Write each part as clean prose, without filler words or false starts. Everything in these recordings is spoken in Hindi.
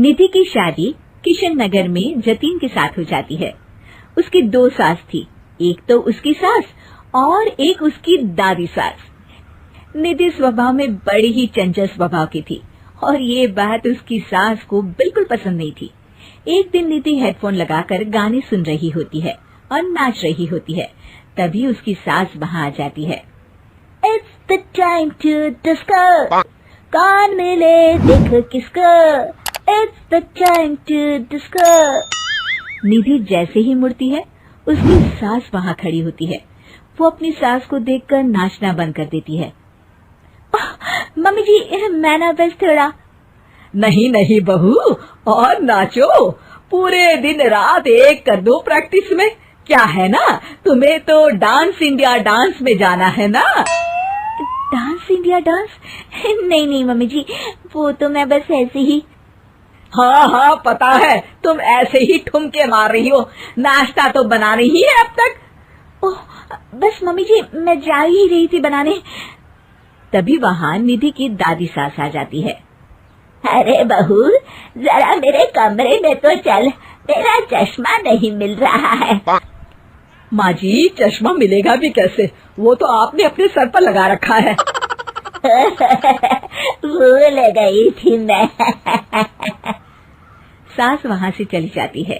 निधि की शादी किशन नगर में जतीन के साथ हो जाती है। उसकी 2 सास थी, एक तो उसकी सास और एक उसकी दादी सास। निधि स्वभाव में बड़ी ही चंचल स्वभाव की थी और ये बात उसकी सास को बिल्कुल पसंद नहीं थी। एक दिन निधि हेडफोन लगाकर गाने सुन रही होती है और नाच रही होती है। तभी उसकी सास वहाँ आ जाती है। It's the time to disco, कौन मिले देख किसको, It's the time to disco। निधि जैसे ही मुड़ती है, उसकी सास वहाँ खड़ी होती है। वो अपनी सास को देखकर नाचना बंद कर देती है। मम्मी जी, मैं ना बस थोड़ा। नहीं नहीं बहू, और नाचो, पूरे दिन रात एक कर दो प्रैक्टिस में। क्या है ना, तुम्हें तो डांस इंडिया डांस में जाना है ना। Dance India dance? नहीं नहीं मम्मी जी, वो तो मैं बस ऐसे ही। हाँ हाँ पता है, तुम ऐसे ही ठुमके मार रही हो, नाश्ता तो बना रही है अब तक। ओह, बस मम्मी जी मैं जा ही रही थी बनाने। तभी वहाँ निधि की दादी सास आ जाती है। अरे बहू, जरा मेरे कमरे में तो चल, तेरा चश्मा नहीं मिल रहा है। माँ जी, चश्मा मिलेगा भी कैसे, वो तो आपने अपने सर पर लगा रखा है। भूल गई थी मैं। सास वहाँ से चली जाती है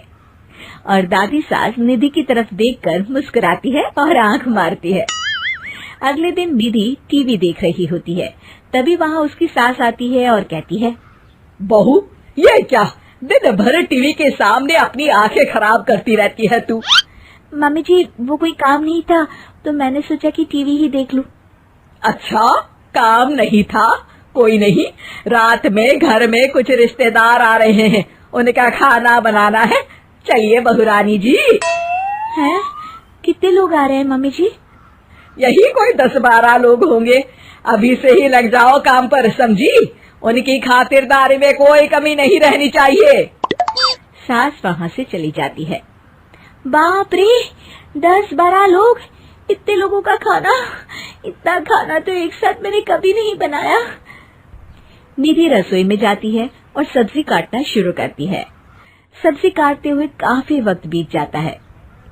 और दादी सास निधि की तरफ देखकर मुस्कुराती है और आंख मारती है। अगले दिन निधि टीवी देख रही होती है। तभी वहाँ उसकी सास आती है और कहती है, बहू ये क्या, दिन भर टीवी के सामने अपनी आंखें खराब करती रहती है तू। मम्मी जी वो कोई काम नहीं था तो मैंने सोचा कि टीवी ही देख लूं। अच्छा, काम नहीं था, कोई नहीं, रात में घर में कुछ रिश्तेदार आ रहे हैं, उनका खाना बनाना है। चलिए बहुरानी जी। हैं? कितने लोग आ रहे हैं मम्मी जी? यही कोई 10-12 लोग होंगे। अभी से ही लग जाओ काम पर, समझी। उनकी खातिरदारी में कोई कमी नहीं रहनी चाहिए। सास वहाँ से चली जाती है। बाप रे, 10-12 लोग, इतने लोगों का खाना, इतना खाना तो एक साथ मैंने कभी नहीं बनाया। निधि रसोई में जाती है और सब्जी काटना शुरू करती है। सब्जी काटते हुए काफी वक्त बीत जाता है।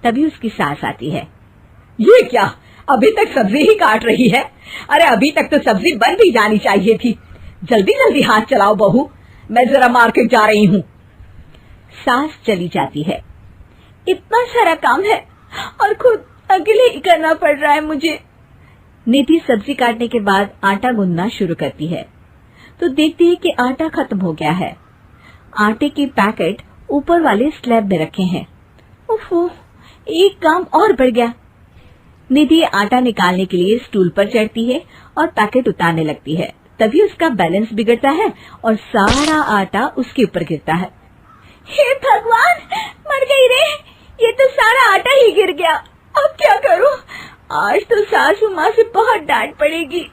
तभी उसकी सास आती है। ये क्या, अभी तक सब्जी ही काट रही है? अरे अभी तक तो सब्जी बन भी जानी चाहिए थी। जल्दी जल्दी हाथ चलाओ बहू, मैं जरा मार्केट जा रही हूँ। सास चली जाती है। इतना सारा काम है और खुद अकेले ही करना पड़ रहा है मुझे। निधि सब्जी काटने के बाद आटा गूंदना शुरू करती है तो देखती है कि आटा खत्म हो गया है। आटे के पैकेट ऊपर वाले स्लैब में रखे हैं। ओहो, एक काम और बढ़ गया। निधि आटा निकालने के लिए स्टूल पर चढ़ती है और पैकेट उतारने लगती है। तभी उसका बैलेंस बिगड़ता है और सारा आटा उसके ऊपर गिरता है। हे भगवान, मर गई रे, ये तो सारा आटा ही गिर गया। अब क्या करूं? आज तो सासू माँ से बहुत डांट पड़ेगी।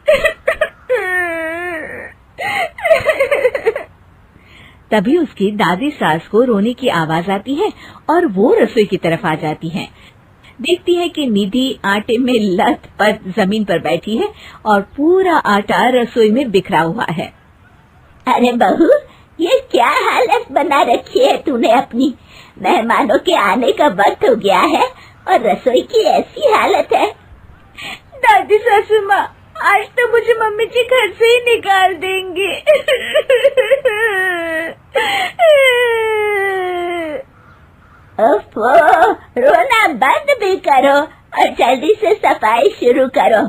तभी उसकी दादी सास को रोने की आवाज आती है और वो रसोई की तरफ आ जाती हैं। देखती है कि निधि आटे में लथपथ जमीन पर बैठी है और पूरा आटा रसोई में बिखरा हुआ है। अरे बहू, ये क्या हालत बना रखी है तूने अपनी? मेहमानों के आने का वक्त हो गया है और रसोई की ऐसी हालत है। दादी सासू माँ, आज तो मुझे मम्मी जी घर से ही निकाल देंगे। ओफो, रोना बंद भी करो और जल्दी से सफाई शुरू करो।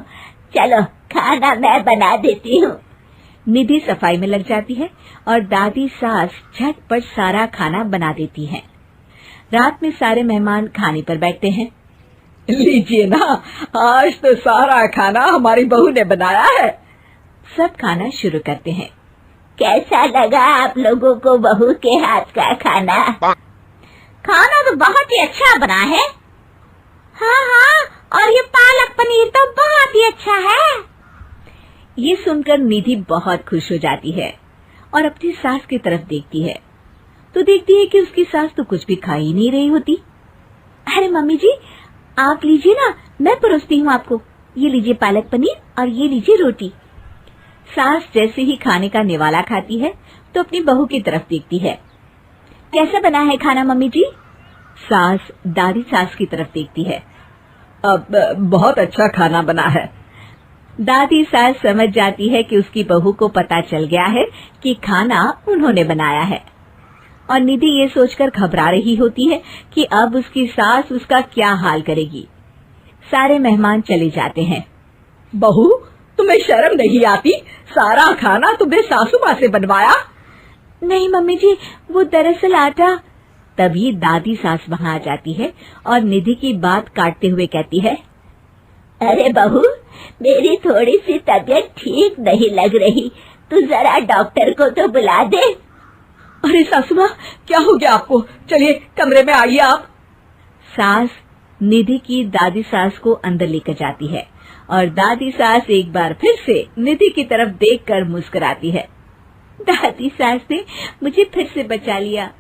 चलो, खाना मैं बना देती हूँ। निधि सफाई में लग जाती है और दादी सास झटपट सारा खाना बना देती है। रात में सारे मेहमान खाने पर बैठते हैं। लीजिए ना, आज तो सारा खाना हमारी बहू ने बनाया है। सब खाना शुरू करते हैं। कैसा लगा आप लोगों को बहू के हाथ का खाना? खाना तो बहुत ही अच्छा बना है। हाँ हाँ, और ये पालक पनीर तो बहुत ही अच्छा है। ये सुनकर निधि बहुत खुश हो जाती है और अपनी सास की तरफ देखती है तो देखती है कि उसकी सास तो कुछ भी खा ही नहीं रही होती। अरे मम्मी जी, आप लीजिए ना, मैं परोसती हूँ आपको। ये लीजिए पालक पनीर और ये लीजिए रोटी। सास जैसे ही खाने का निवाला खाती है तो अपनी बहू की तरफ देखती है कैसा बना है खाना मम्मी जी? सास दादी सास की तरफ देखती है। अब बहुत अच्छा खाना बना है। दादी सास समझ जाती है कि उसकी बहू को पता चल गया है कि खाना उन्होंने बनाया है, और निधि ये सोचकर घबरा रही होती है कि अब उसकी सास उसका क्या हाल करेगी। सारे मेहमान चले जाते हैं। बहू, तुम्हें शर्म नहीं आती? सारा खाना तुमने सासू माँ से बनवाया? नहीं मम्मी जी, वो दरअसल आटा। तभी दादी सास वहाँ आ जाती है और निधि की बात काटते हुए कहती है, अरे बहू, मेरी थोड़ी सी तबीयत ठीक नहीं लग रही, तू जरा डॉक्टर को तो बुला दे। अरे सासू माँ, क्या हो गया आपको? चलिए कमरे में आइए आप। सास निधि की दादी सास को अंदर लेकर जाती है और दादी सास एक बार फिर से निधि की तरफ देखकर मुस्कुराती है। दादी सास ने मुझे फिर से बचा लिया।